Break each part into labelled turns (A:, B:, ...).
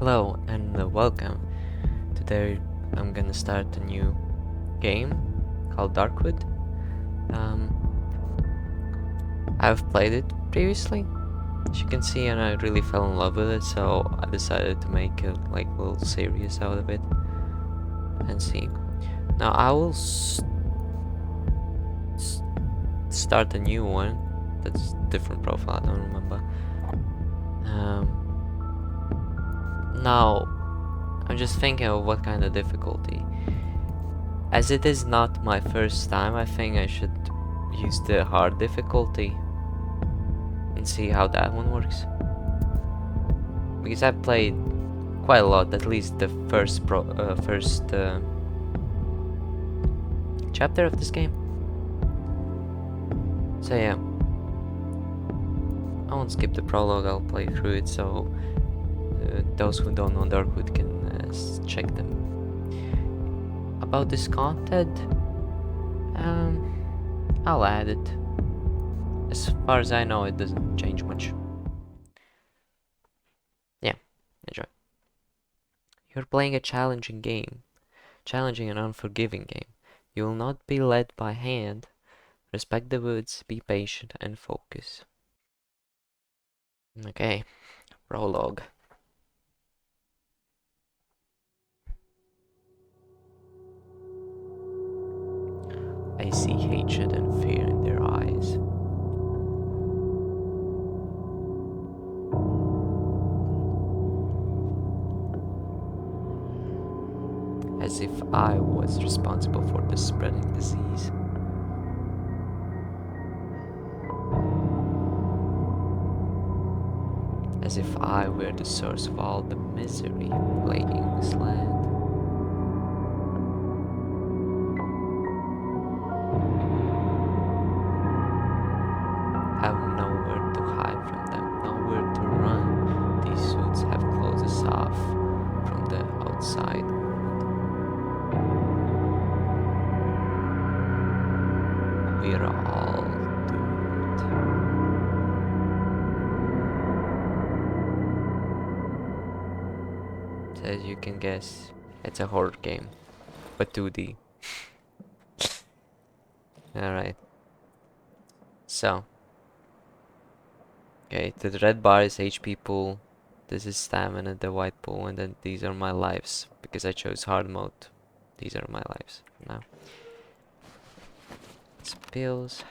A: Hello and welcome. Today I'm gonna start a new game called Darkwood. Um, I've played it previously, as you can see, and I really fell in love with it, so I decided to make a little series out of it and see. Now I will start a new one that's different profile. I don't remember. Now I'm just thinking of what kind of difficulty. As it is not my first time, I think I should use the hard difficulty and see how that one works. Because I've played quite a lot, at least the first chapter of this game. So yeah, I won't skip the prologue, I'll play through it so those who don't know Darkwood can check them. About this content, I'll add it. As far as I know, it doesn't change much. Yeah, enjoy. You're playing a challenging and unforgiving game. You will not be led by hand. Respect the woods, be patient, and focus. Okay, prologue. I see hatred and fear in their eyes. As if I was responsible for the spreading disease. As if I were the source of all the misery plaguing this land. Have nowhere to hide from them, nowhere to run. These suits have closed us off from the outside world. We're all doomed. So as you can guess, it's a horror game, but 2D. Alright. So. Okay, the red bar is HP pool. This is stamina, the white pool, and then these are my lives. Because I chose hard mode. These are my lives now. Spills.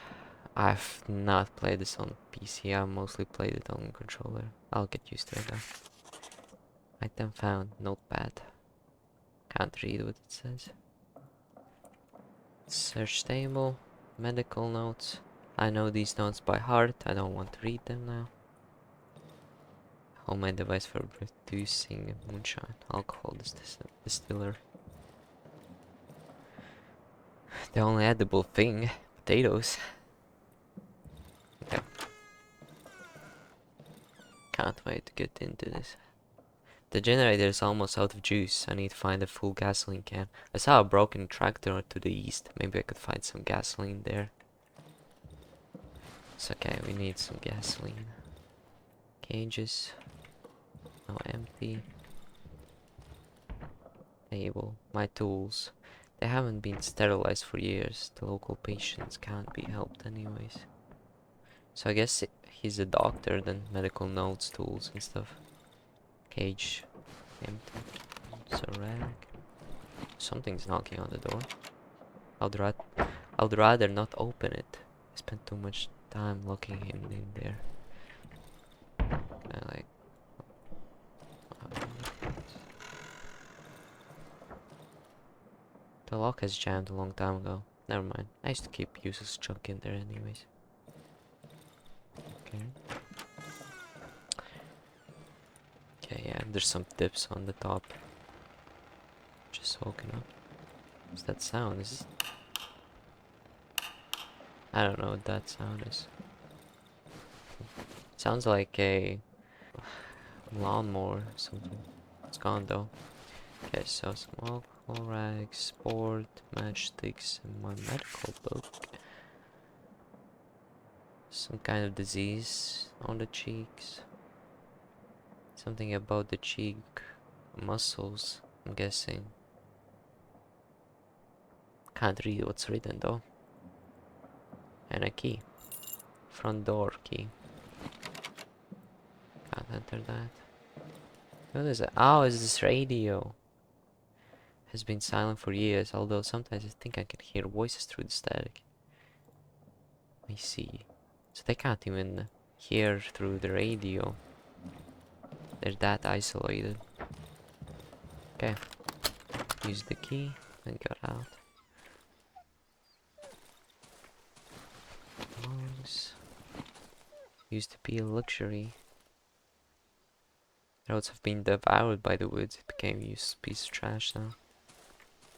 A: I've not played this on PC, I mostly played it on controller. I'll get used to it though. Item found, notepad. Can't read what it says. Search table, medical notes. I know these notes by heart, I don't want to read them now. Homemade device for producing moonshine. Alcohol distiller. The only edible thing, potatoes. Okay. Can't wait to get into this. The generator is almost out of juice. I need to find a full gasoline can. I saw a broken tractor to the east. Maybe I could find some gasoline there. It's okay, we need some gasoline. Cages. Now empty. Table. My tools. They haven't been sterilized for years. The local patients can't be helped anyways. So I guess he's a doctor, then medical notes, tools and stuff. Cage. Empty. Ceramic. Something's knocking on the door. I'd rather not open it. I spent too much time locking him in there. Like... The lock has jammed a long time ago. Never mind. I used to keep useless junk in there anyways. Okay. Okay, yeah, there's some dips on the top. Just hooking up. What's that sound? Is it... I don't know what that sound is. Sounds like a lawnmower or something. It's gone though. Okay, so some alcohol rags, sport, matchsticks, and my medical book. Some kind of disease on the cheeks. Something about the cheek Muscles, I'm guessing. Can't read what's written though. And a key. Front door key. Can't enter that. What is it? Oh, it's this radio. Has been silent for years, although sometimes I think I can hear voices through the static. Let me see. So they can't even hear through the radio. They're that isolated. Okay. Use the key and got out. Lungs. Used to be a luxury. Roads have been devoured by the woods. It became a useless piece of trash now.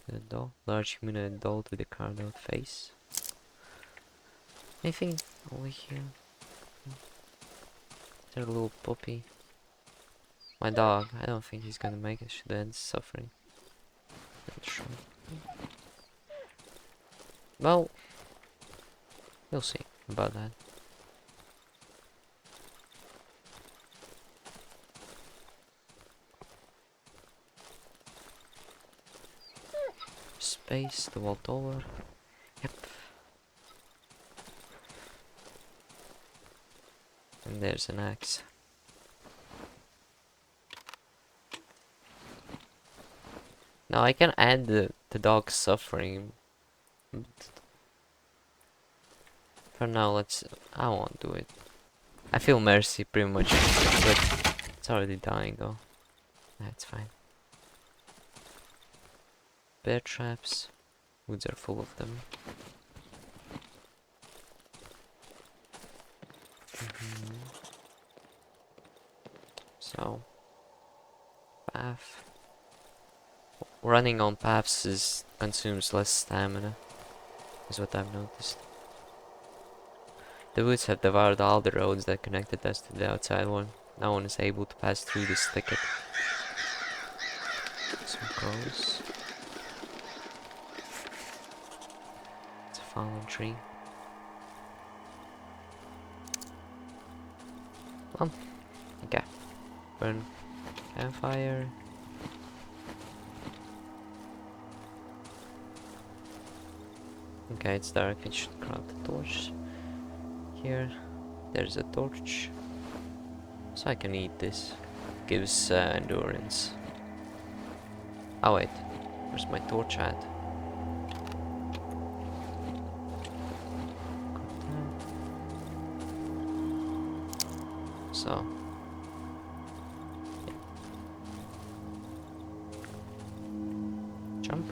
A: The doll. Large humanoid doll with a carved out face. Anything over here? Is there a little puppy? My dog. I don't think he's gonna make it. Should end suffering. Not sure. Well, we'll see about that. Space, the wall over. Yep. And there's an axe. Now I can add the dog's suffering. For now, I won't do it. I feel mercy pretty much, but it's already dying though. That's fine. Bear traps. Woods are full of them. So, path. Running on paths consumes less stamina, is what I've noticed. The woods have devoured all the roads that connected us to the outside one. No one is able to pass through this thicket. Some crows. It's a fallen tree. Well, okay. Burn campfire. Okay, it's dark. I should grab the torch. Here, there's a torch. So I can eat this. Gives endurance. Oh wait, where's my torch at? So. Jump.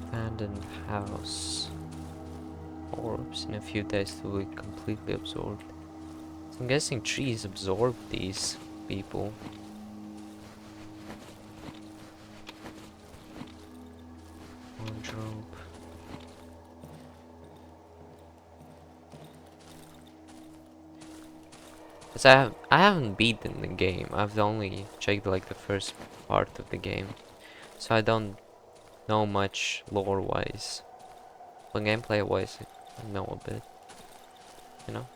A: Abandoned house. Orbs in a few days to be completely absorbed. So I'm guessing trees absorb these people. Wardrobe. Cause I haven't beaten the game. I've only checked like the first part of the game, so I don't know much lore wise. But gameplay wise, I know a bit. You know.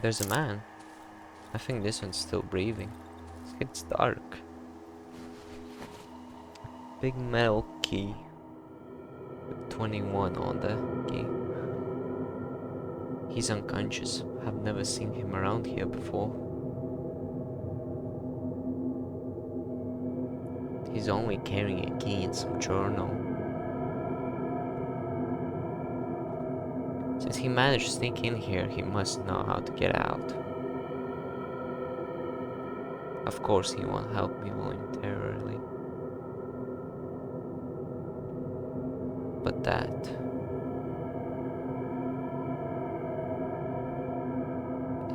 A: There's a man. I think this one's still breathing. It's dark. Big metal key. With 21 on the key. He's unconscious. I've never seen him around here before. He's only carrying a key and some journal. Since he managed to sneak in here, he must know how to get out. Of course he won't help me voluntarily. But that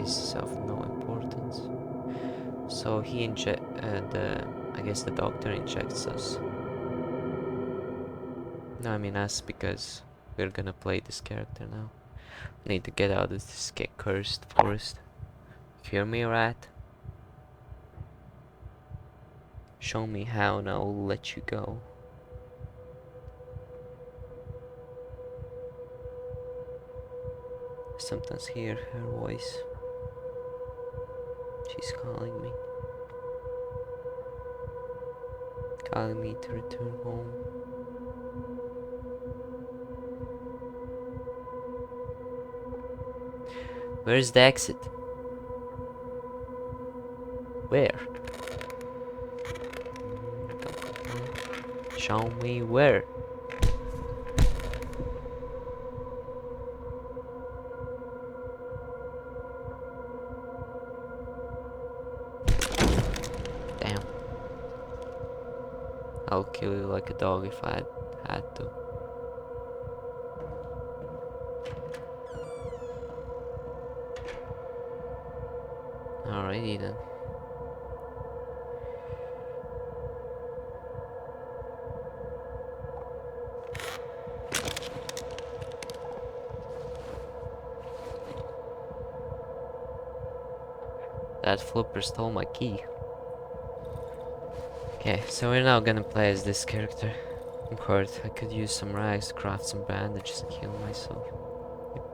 A: is of no importance. So he I guess the doctor injects us. No, I mean us, because we're gonna play this character now. Need to get out of this cursed forest. Hear me, rat? Show me how and I'll let you go. Sometimes hear her voice. She's calling me. Calling me to return home. Where's the exit? Where? Show me where. Damn. I'll kill you like a dog if I had to. Alrighty then. That flipper stole my key. Okay, so we're now gonna play as this character. I'm hurt. I could use some rags to craft some bandages and heal myself. Yep.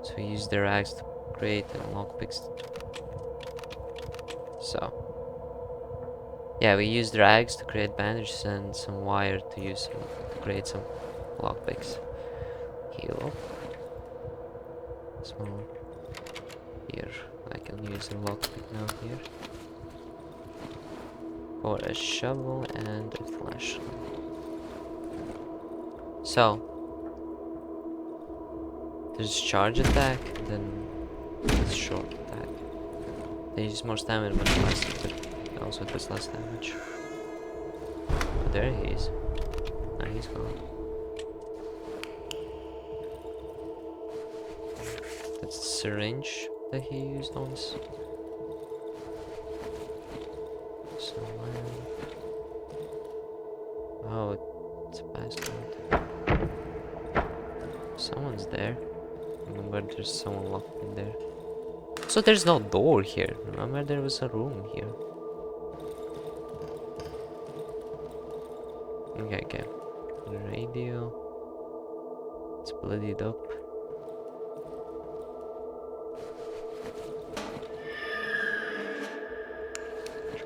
A: So we use the rags to create lockpicks. So yeah, we used rags to create bandages and some wire to use to create some lockpicks. Heal up. Small. Here, I can use a lockpick now here. For a shovel and a flashlight. So there's charge attack, then there's short attack. They use more stamina when faster, but it also does less damage. But there he is. Now he's gone. That's the syringe that he used on us. So, oh, it's a passcode. Someone's there. Remember, there's someone locked in there. So there's no door here. Remember, there was a room here. Okay. The radio. It's bloodied up.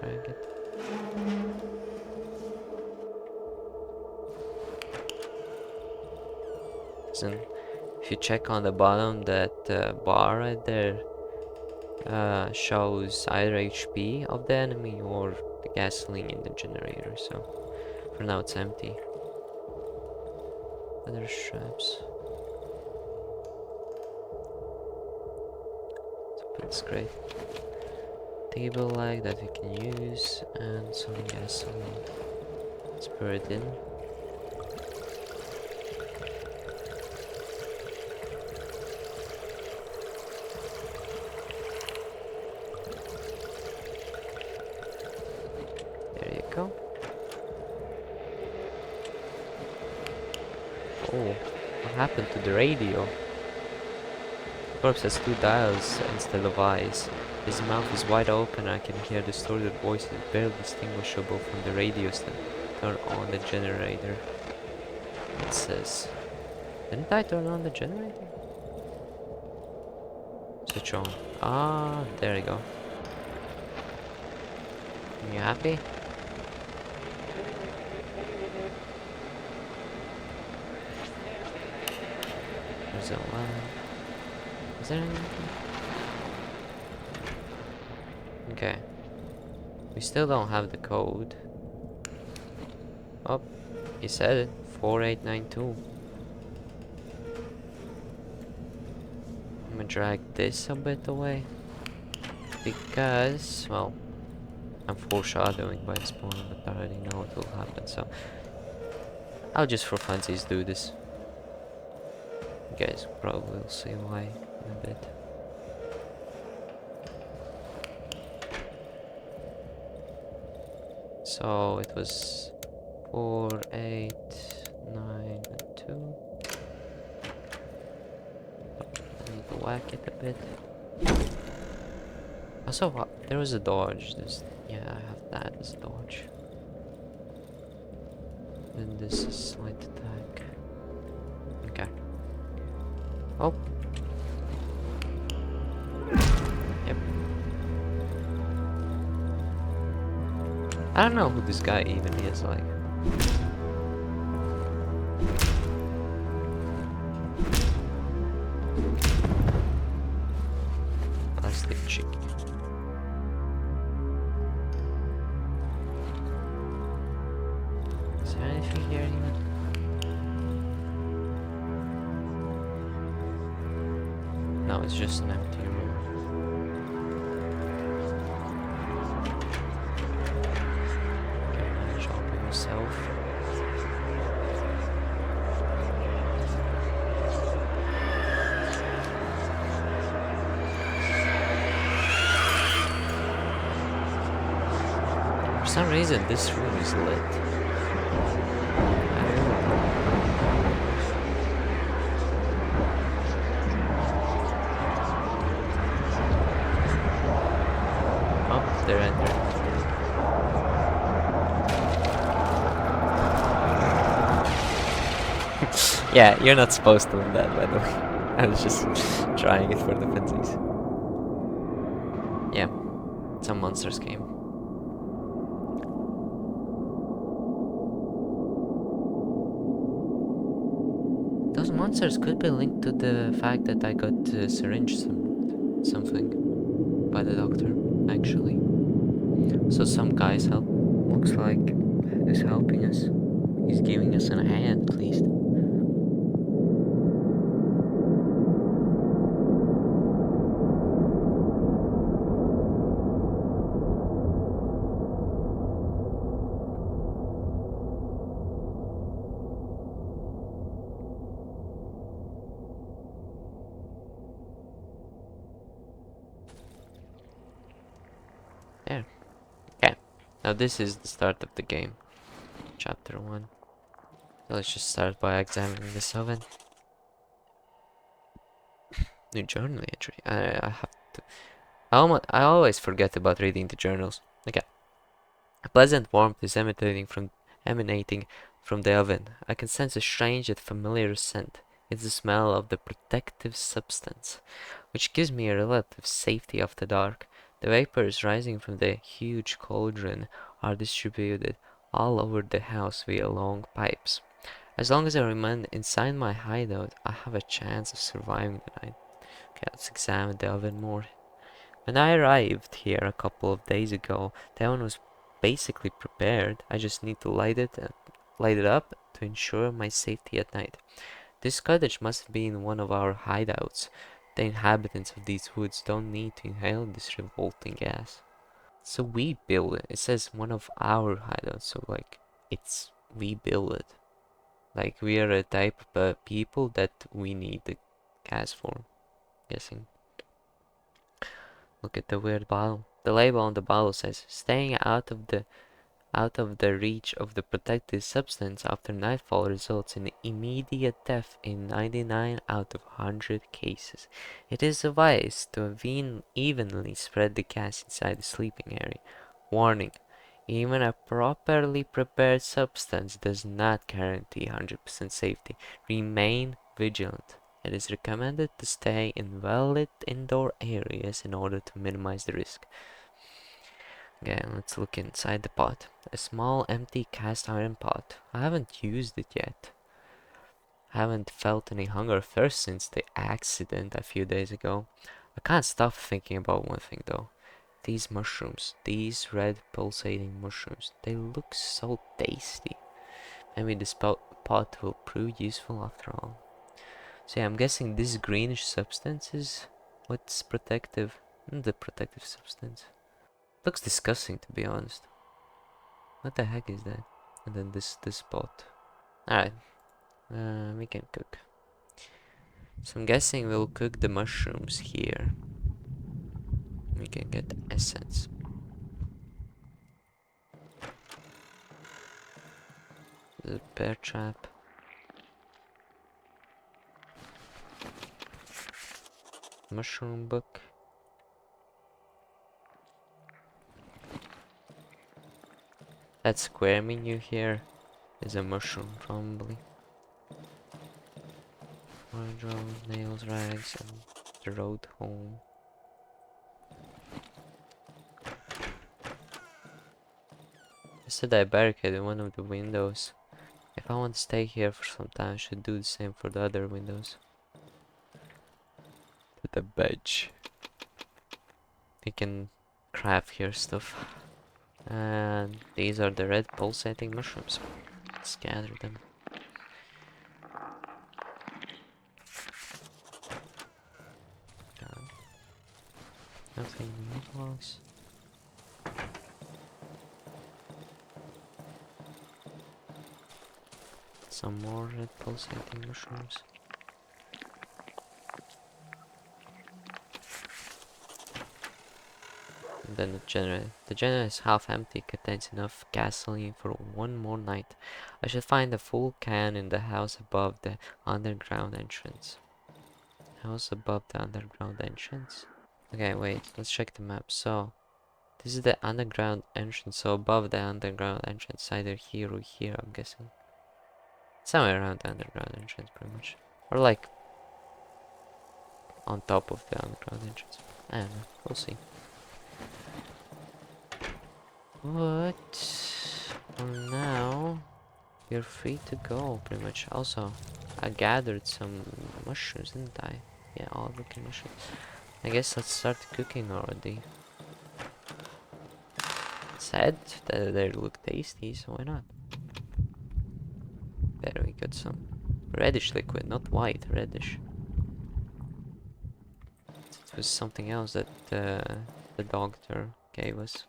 A: Drag it. And if you check on the bottom, that bar right there shows either HP of the enemy or the gasoline in the generator. So for now it's empty. Other straps. So that's great. Table leg that we can use and some gasoline. Let's pour it in. There you go. Oh, what happened to the radio? The corpse has 2 dials instead of eyes. His mouth is wide open and I can hear distorted voices barely distinguishable from the radios that turn on the generator. It says, didn't I turn on the generator? Switch on. Ah, there you go. You happy? There's a lamp. Is there anything? Okay. We still don't have the code. Oh, he said it. 4892. I'm gonna drag this a bit away. Because, well, I'm foreshadowing by spawning, but I already know what will happen, so I'll just for funsies do this. You guys probably will see why in a bit. So it was 4, 8, 9, and 2. I need to whack it a bit. Also, there was a dodge. Yeah, I have that as dodge. Then this is slight attack. Okay. Oh. Yep. I don't know who this guy even is, like. Plastic chicken. Is there anything here even? No, it's just an empty room. Can you manage all by yourself? For some reason, this room is lit. I don't know. Oh, they're entering. Yeah, you're not supposed to win that, by the way. I was just trying it for the funsies. Yeah, some monsters came. Those monsters could be linked to the fact that I got syringe something by the doctor, actually. So some guy's help looks like is helping us. He's giving us a hand, at least. There. Okay. Now this is the start of the game. Chapter 1. So let's just start by examining this oven. New journal entry. I have to. I always forget about reading the journals. Okay. A pleasant warmth is emanating from the oven. I can sense a strange yet familiar scent. It's the smell of the protective substance, which gives me a relative safety after dark. The vapors rising from the huge cauldron are distributed all over the house via long pipes. As long as I remain inside my hideout, I have a chance of surviving the night. Okay, let's examine the oven more. When I arrived here a couple of days ago, the oven was basically prepared. I just need to light it up to ensure my safety at night. This cottage must have been one of our hideouts. The inhabitants of these woods don't need to inhale this revolting gas. So we build it. It says one of our hideouts, so like it's we build it. Like we are a type of people that we need the gas for. Guessing. Look at the weird bottle. The label on the bottle says, staying out of the reach of the protected substance after nightfall results in immediate death in 99 out of 100 cases. It is advised to evenly spread the gas inside the sleeping area. Warning: even a properly prepared substance does not guarantee 100% safety. Remain vigilant. It is recommended to stay in well-lit indoor areas in order to minimize the risk. Okay, let's look inside the pot. A small empty cast iron pot. I haven't used it yet. I haven't felt any hunger or thirst since the accident a few days ago. I can't stop thinking about one thing though. These mushrooms, these red pulsating mushrooms, they look so tasty. Maybe this pot will prove useful after all. So yeah, I'm guessing this greenish substance is what's protective. The protective substance. Looks disgusting to be honest. What the heck is that? And then this pot. Alright, we can cook. So I'm guessing we'll cook the mushrooms here. We can get essence. The bear trap. Mushroom book. That square menu here is a mushroom, probably. Wardrobe, nails, rags, and the road home. I said I barricaded one of the windows. If I want to stay here for some time, I should do the same for the other windows. To the bench. We can craft here stuff. And these are the red pulsating mushrooms. Let's gather them. Done. Nothing else. Some more red pulsating mushrooms. And then the generator. The generator is half empty, contains enough gasoline for one more night. I should find a full can in the house above the underground entrance. House above the underground entrance? Okay, wait, let's check the map. So, this is the underground entrance, so above the underground entrance, either here or here, I'm guessing. Somewhere around the underground entrance, pretty much. Or like, on top of the underground entrance. I don't know, we'll see. But, for now, you're free to go, pretty much. Also, I gathered some mushrooms, didn't I? Yeah, all looking mushrooms. I guess let's start cooking already. Said that they look tasty, so why not? There we got some reddish liquid, not white, reddish. It was something else that the doctor gave us.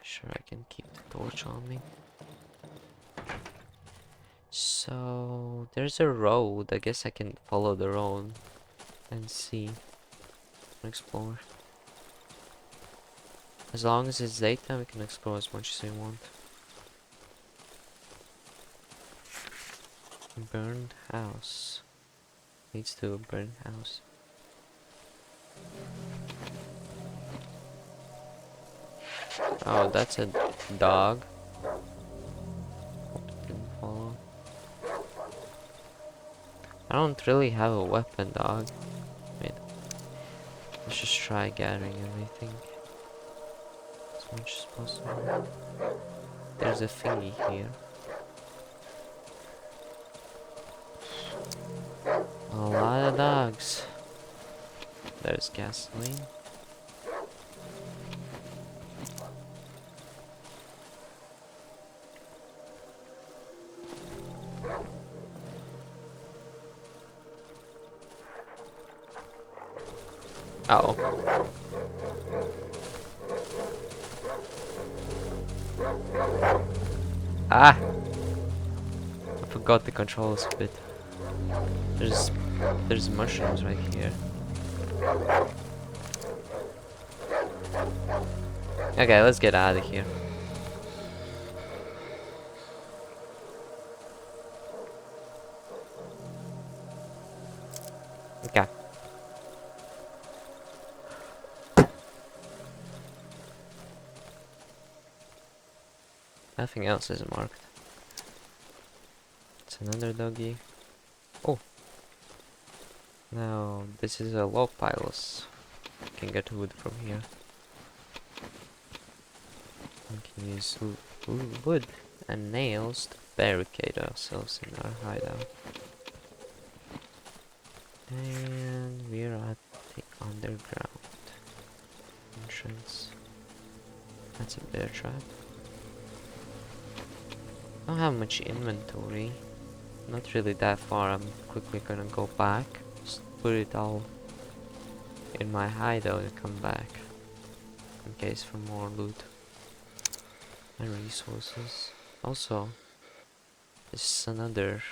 A: Sure, I can keep the torch on me. So there's a road. I guess I can follow the road and see, explore. As long as it's daytime, we can explore as much as we want. Burned house. Leads to a burned house. Oh, that's a dog. Didn't follow. I don't really have a weapon, dog. Wait. Let's just try gathering everything as much as possible. There's a thingy here. A lot of dogs. There's gasoline. Uh oh. Ah! I forgot the controls a bit. There's mushrooms right here. Okay, let's get out of here. Okay. Nothing else is marked. It's another doggy. Oh. Now, this is a log piles. We can get wood from here. We can use wood and nails to barricade ourselves in our hideout. And we're at the underground entrance. That's a bear trap. I don't have much inventory. Not really that far. I'm quickly gonna go back. Just put it all in my hideout and come back. In case for more loot and resources. Also, this is another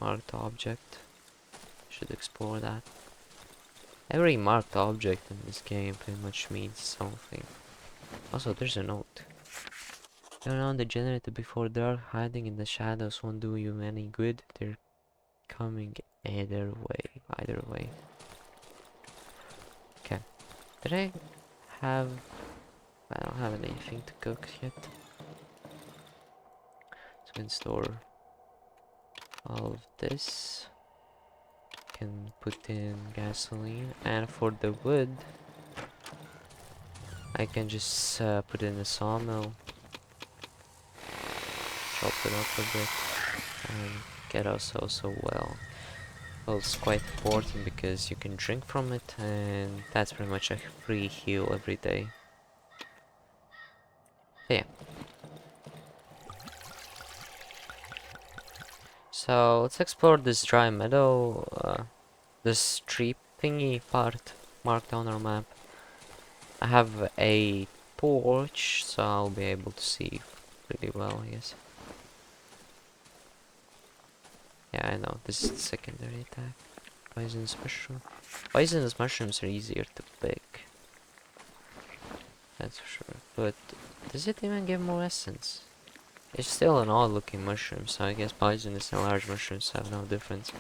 A: marked object. Should explore that. Every marked object in this game pretty much means something. Also, there's a note. Turn on the generator before dark. Hiding in the shadows won't do you any good. They're coming either way. Either way. Okay. Did I have I don't have anything to cook yet. So we can store all of this. Can put in gasoline, and for the wood, I can just put it in the sawmill, chop it up a bit, and get us also well. Well, it's quite important because you can drink from it, and that's pretty much a free heal every day. So yeah. So let's explore this dry meadow, this tree thingy part marked on our map. I have a torch, so I'll be able to see pretty well, I guess. Yeah, I know, this is the secondary attack. Poisonous mushroom. Poisonous mushrooms are easier to pick. That's for sure. But does it even give more essence? It's still an odd looking mushroom, so I guess poisonous and large mushrooms have no difference.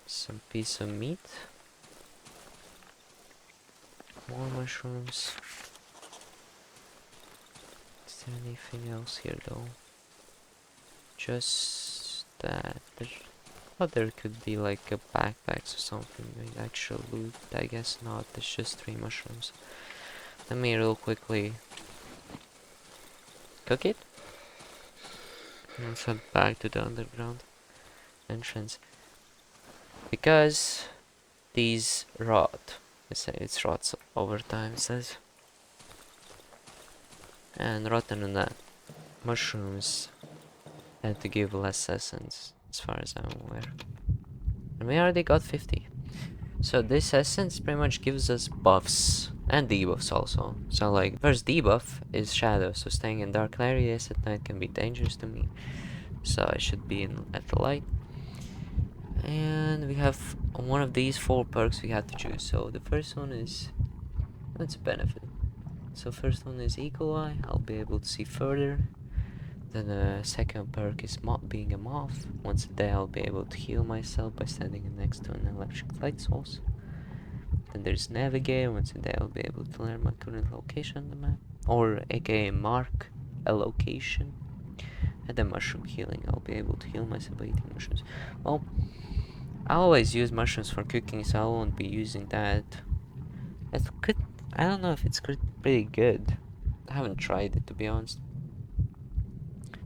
A: Some piece of meat. More mushrooms. Is there anything else here though? Just that. But there could be like a backpacks or something with actual loot. I guess not. It's just 3 mushrooms. Let me real quickly cook it. Let's head back to the underground entrance. Because these rot. It's rots over time, it says. And rotten mushrooms tend to give less essence, as far as I'm aware. And we already got 50. So this essence pretty much gives us buffs and debuffs also. So like first debuff is shadow, so staying in dark areas at night can be dangerous to me. So I should be at the light. And we have one of these 4 perks we have to choose. So the first one is, it's a benefit. So first one is Eagle Eye, I'll be able to see further. Then the second perk is being a moth. Once a day I'll be able to heal myself by standing next to an electric light source. Then there's Navigate. Once a day I'll be able to learn my current location on the map, or aka mark a location. And then Mushroom Healing, I'll be able to heal myself by eating mushrooms. Well, I always use mushrooms for cooking, so I won't be using that. I don't know if it's pretty good. I haven't tried it, to be honest.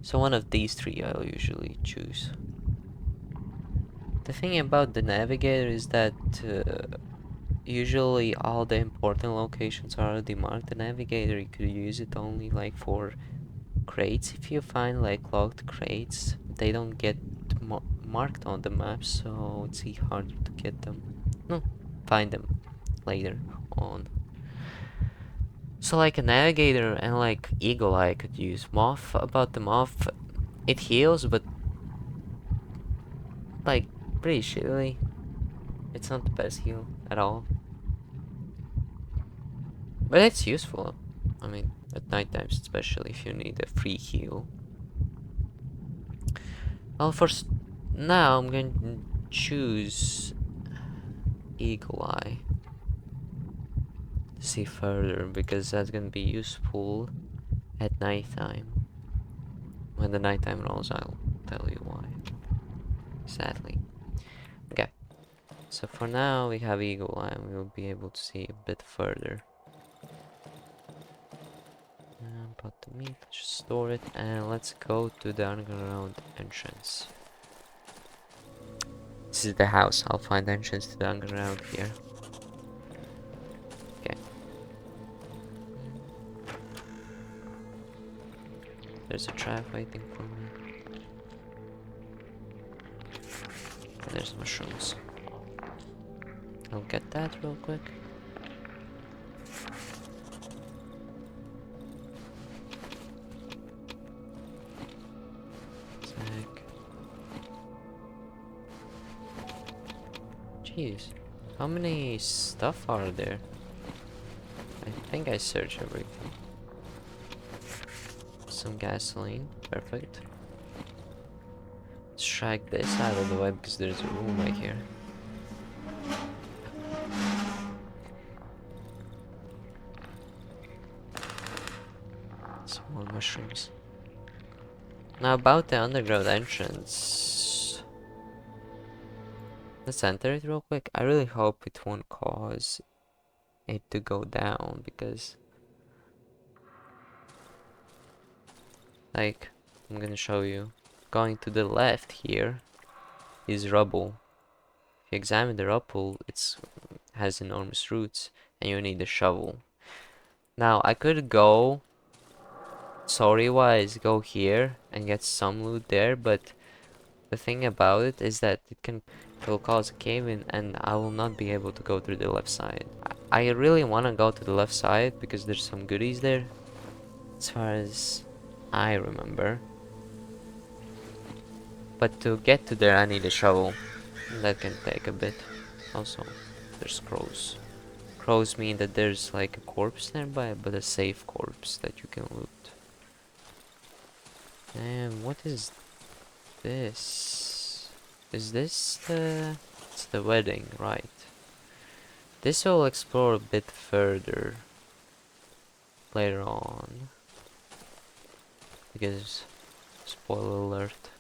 A: So one of these 3 I'll usually choose. The thing about the navigator is that usually all the important locations are already marked. The navigator, you could use it only like for crates. If you find like locked crates, they don't get marked on the map, so it's harder to get them. No, find them later on. So like a navigator and like eagle eye I could use. Moth, about the moth, it heals, but like pretty shittily. It's not the best heal at all. But it's useful. I mean, at night times, especially if you need a free heal. Well, now I'm going to choose Eagle Eye to see further, because that's going to be useful at nighttime. When the nighttime rolls, I'll tell you why. Sadly. Okay. So for now, we have Eagle Eye, and we will be able to see a bit further. Put the meat, just store it, and let's go to the underground entrance. This is the house. I'll find the entrance to the underground here. Okay. There's a trap waiting for me. And there's mushrooms. I'll get that real quick. Jeez, how many stuff are there? I think I searched everything. Some gasoline, perfect. Let's drag this out of the way because there's a room right here. Some more mushrooms. Now about the underground entrance. Let's enter it real quick. I really hope it won't cause it to go down because, like, I'm gonna show you. Going to the left here is rubble. If you examine the rubble, it's has enormous roots and you need a shovel. Now I could go story wise go here and get some loot there, but the thing about it is that it will cause a cave in and I will not be able to go through the left side. I really want to go to the left side because there's some goodies there as far as I remember. But to get to there I need a shovel. And that can take a bit. Also, there's crows. Crows mean that there's like a corpse nearby, but a safe corpse that you can loot. And what is this? Is this the... It's the wedding, right? This we'll explore a bit further later on. Because, spoiler alert,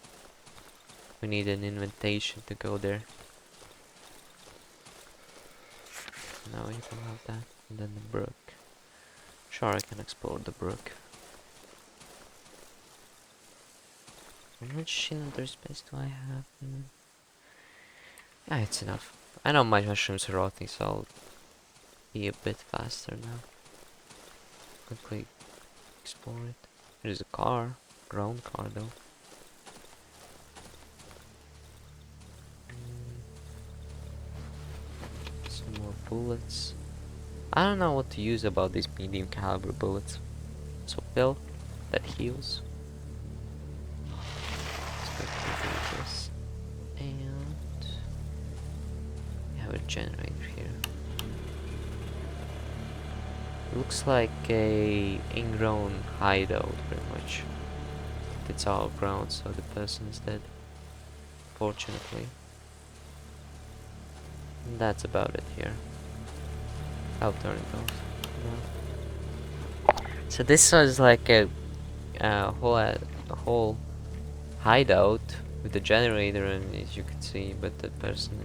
A: we need an invitation to go there. Now you can have that. And then the brook. Sure, I can explore the brook. How much cylinder space do I have? Yeah, it's enough. I know my mushrooms are rotting, so I'll be a bit faster now. Quickly explore it. There's a car. Ground car though. Some more bullets. I don't know what to use about these medium caliber bullets. So pill that heals. Let's quickly do this. And we have a generator here. Looks like a ingrown hideout pretty much. It's all ground, so the person's dead. Fortunately. And that's about it here. I'll turn it off. No. So this was like a whole hideout with the generator, and as you can see, but the person,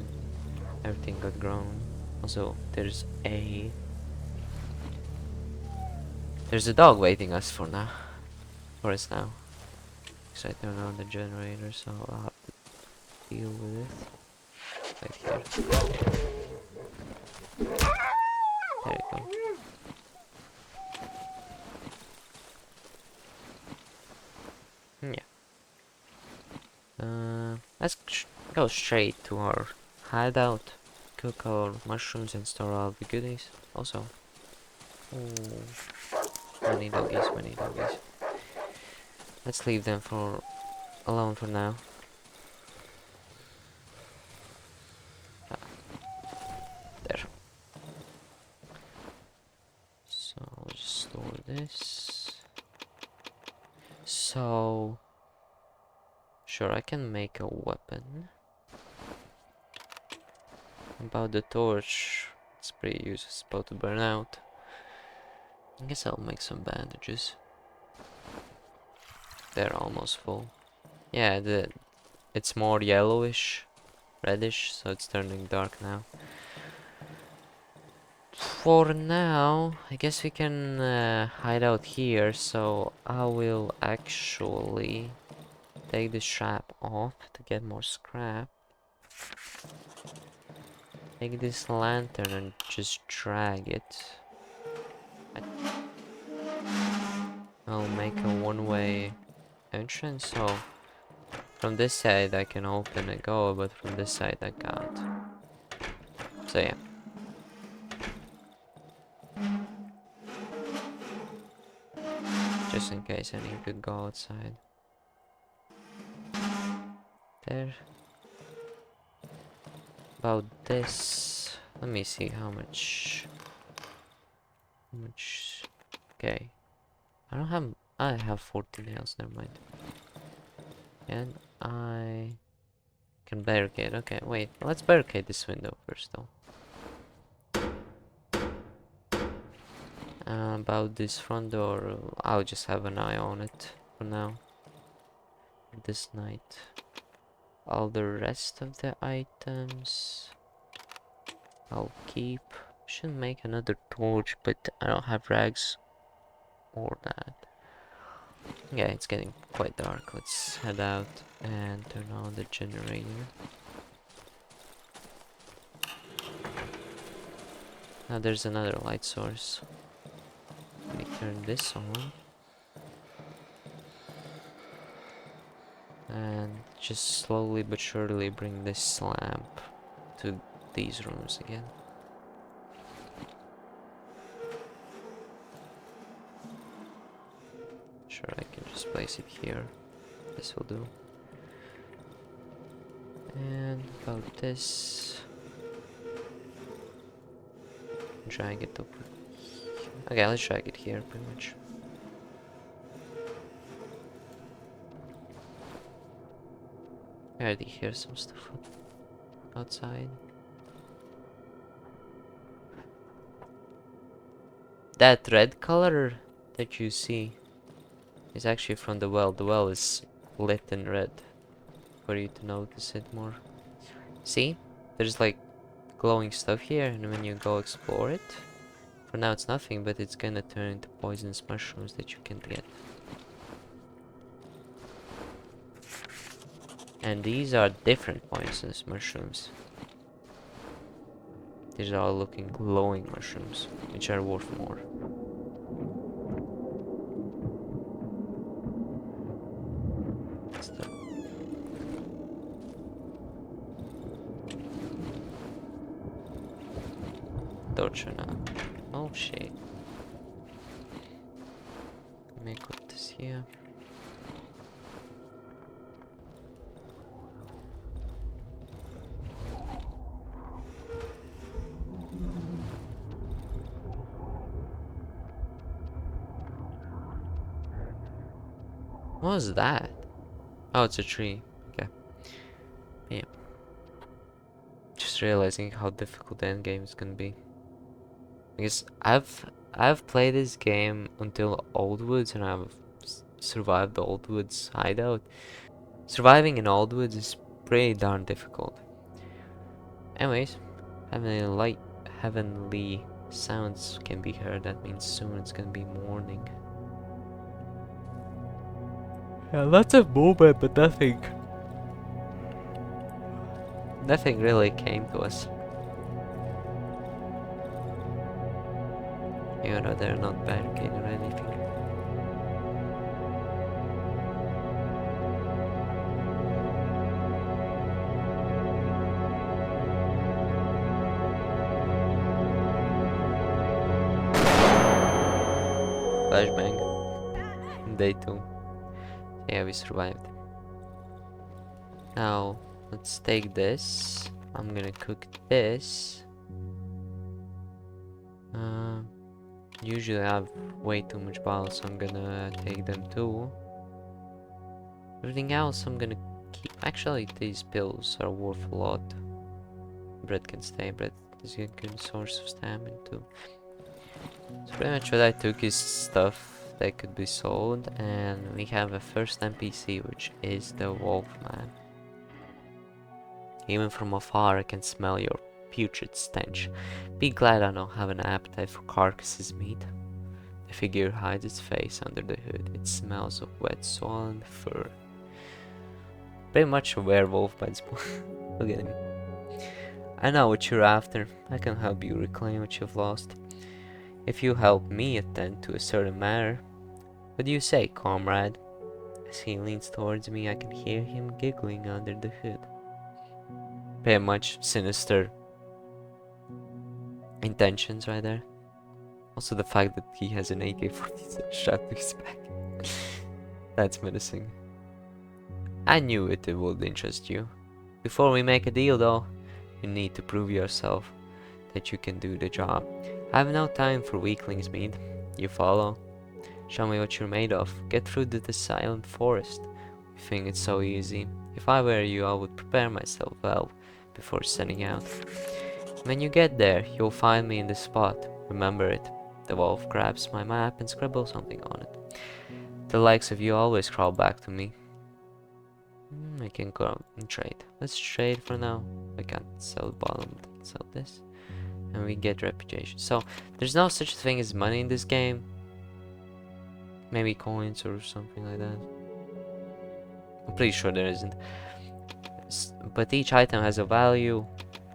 A: everything got grown. Also, there's a dog waiting us for us now. So I turn on the generator, so I'll have to deal with it right here. There you go. Yeah. Let's go straight to our hideout, cook our mushrooms and store all the goodies. Also, many doggies, many doggies. Let's leave them alone for now. There. So I'll just store this. So sure, I can make a weapon. About the torch, it's pretty useless, it's about to burn out. I guess I'll make some bandages. They're almost full. Yeah, it's more yellowish, reddish, so it's turning dark now. For now, I guess we can hide out here, so I will actually take the strap off to get more scrap. Take this lantern and just drag it. I'll make a one-way entrance, so from this side I can open and go, but from this side I can't. So yeah. Just in case I need to go outside. There. About this. Let me see how much. Okay. I have 40 nails, never mind. And I can barricade. Okay, wait. Let's barricade this window first though. About this front door, I'll just have an eye on it for now, for this night. All the rest of the items I'll keep. Should make another torch, but I don't have rags or that. Yeah, it's getting quite dark. Let's head out and turn on the generator. Now there's another light source. Let me turn this on. And just slowly but surely bring this lamp to these rooms again. Sure, I can just place it here. This will do. And about this, drag it over. Okay, let's drag it here pretty much. I already hear some stuff outside. That red color that you see is actually from the well. The well is lit in red for you to notice it more. See? There's like glowing stuff here, and when you go explore it, for now it's nothing, but it's gonna turn into poisonous mushrooms that you can get. And these are different poisonous mushrooms. These are all looking glowing mushrooms, which are worth more. Torture now. Oh shit. Let me put this here. What was that? Oh, it's a tree. Okay. Yeah. Just realizing how difficult the end game is gonna be. Because I've played this game until Oldwoods, and I've survived the Oldwoods hideout. Surviving in Oldwoods is pretty darn difficult. Anyways, heavenly sounds can be heard. That means soon it's gonna be morning. Yeah, lots of movement, but nothing really came to us. Even though they're not barricaded or anything. Flashbang. Day 2. Yeah, we survived. Now, let's take this. I'm gonna cook this. Usually I have way too much bottles, so I'm gonna take them too. Everything else I'm gonna keep. Actually, these pills are worth a lot. Bread can stay. Bread is a good source of stamina too. So pretty much what I took is stuff that could be sold, and we have a first NPC, which is the Wolfman. Even from afar I can smell your putrid stench. Be glad I don't have an appetite for carcasses meat. The figure hides its face under the hood. It smells of wet soil and fur. Pretty much a werewolf by this point. Look at him. I know what you're after. I can help you reclaim what you've lost. If you help me attend to a certain matter. What do you say, comrade? As he leans towards me, I can hear him giggling under the hood. Pretty much sinister intentions right there. Also the fact that he has an AK-47 strapped to his back. That's menacing. I knew it would interest you. Before we make a deal though, you need to prove yourself that you can do the job. I have no time for weaklings, Mead. You follow? Show me what you're made of. Get through the silent forest. You think it's so easy. If I were you, I would prepare myself well before setting out. When you get there, you'll find me in the spot. Remember it. The wolf grabs my map and scribbles something on it. The likes of you always crawl back to me. I can go and trade. Let's trade for now. I can't sell bottom, sell this. And we get reputation. So, there's no such thing as money in this game. Maybe coins or something like that. I'm pretty sure there isn't. But each item has a value,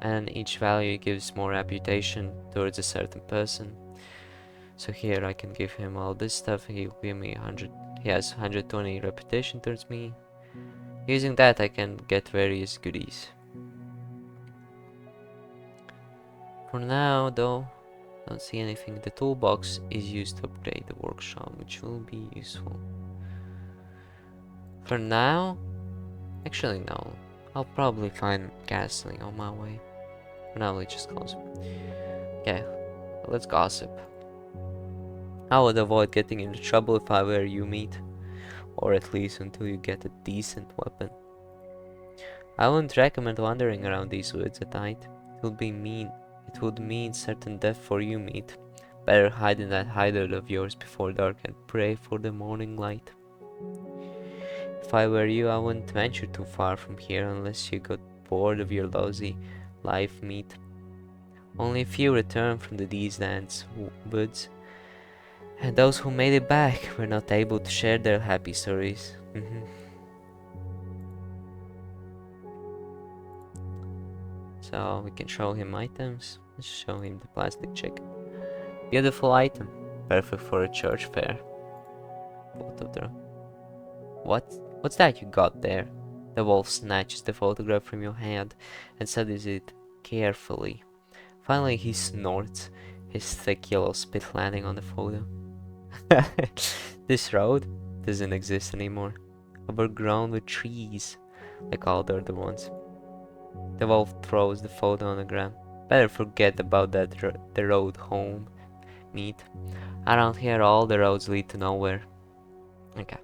A: and each value gives more reputation towards a certain person. So here I can give him all this stuff. He'll give me 100. He has 120 reputation towards me. Using that I can get various goodies. For now though, don't see anything. The toolbox is used to upgrade the workshop, which will be useful. For now, actually no. I'll probably find gasoline on my way. For now, let's just close. Okay, let's gossip. I would avoid getting into trouble if I were you, meat. Or at least until you get a decent weapon. I wouldn't recommend wandering around these woods at night. It would mean certain death for you, meat. Better hide in that hideout of yours before dark and pray for the morning light. If I were you, I wouldn't venture too far from here unless you got bored of your lousy life, meat. Only a few return from these dense woods, and those who made it back were not able to share their happy stories. So we can show him items. Let's show him the plastic chicken. Beautiful item, perfect for a church fair. What's that you got there? The wolf snatches the photograph from your hand and studies it carefully. Finally he snorts, his thick yellow spit landing on the photo. This road doesn't exist anymore. Overgrown with trees, like all the other ones. The wolf throws the photo on the ground. Better forget about that the road home, meat. Around here all the roads lead to nowhere. Okay.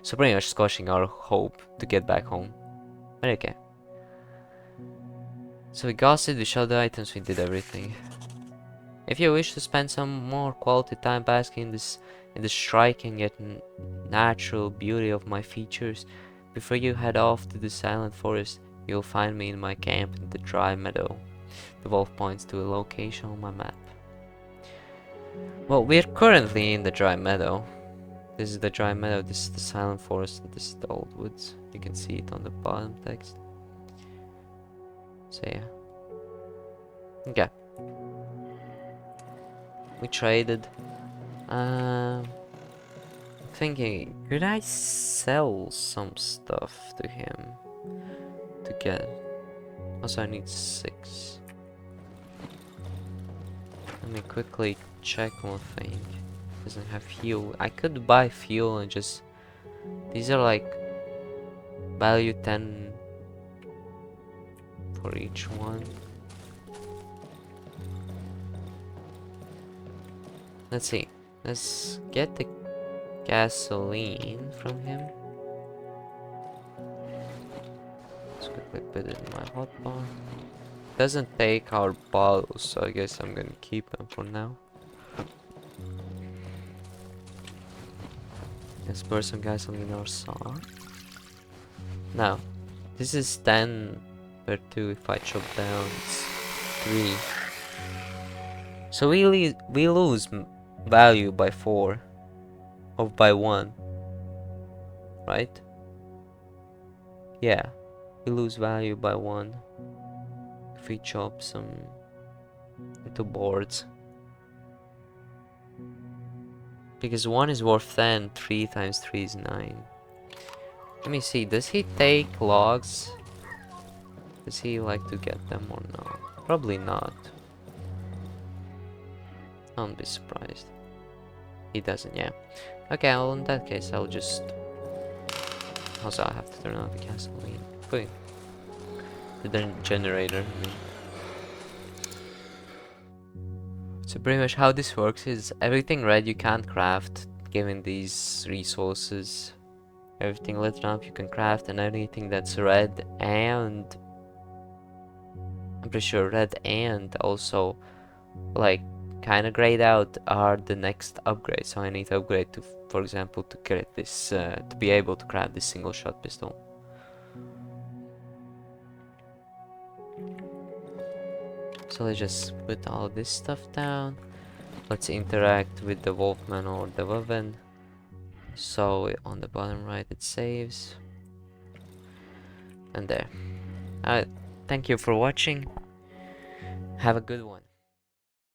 A: So pretty much squashing our hope to get back home. But okay. So we gossiped, we showed the items, we did everything. If you wish to spend some more quality time basking in the striking yet natural beauty of my features, before you head off to the silent forest, you'll find me in my camp in the dry meadow. The wolf points to a location on my map. Well, we're currently in the dry meadow. This is the dry meadow, this is the silent forest, and this is the old woods. You can see it on the bottom text. So yeah. Okay. We traded. Thinking, could I sell some stuff to him to get? Also, I need 6. Let me quickly check one thing. Doesn't have fuel. I could buy fuel and just. These are like value 10 for each one. Let's see. Let's get the gasoline from him. Let's quickly put it in my hotbar. Doesn't take our bottles, so I guess I'm gonna keep them for now. Let's pour some gasoline in our saw. Now, this is 10 per 2. If I chop down, it's 3. So we lose value by 4. Or by 1. Right? Yeah. We lose value by 1. If we chop some into boards. Because 1 is worth 10, 3 times 3 is 9. Let me see, does he take logs? Does he like to get them or no? Probably not. I won't be surprised. He doesn't, yeah. Okay, well in that case I'll just... Also I have to turn on the gasoline. Wait. The generator, I mean. So pretty much how this works is everything red you can't craft given these resources. Everything lit up you can craft, and anything that's red and I'm pretty sure red and also like kind of grayed out are the next upgrade. So I need to upgrade to, for example, to get this, to be able to craft this single shot pistol. So let's just put all this stuff down. Let's interact with the Wolfman or the Woven. So on the bottom right it saves. And there. Thank you for watching. Have a good one.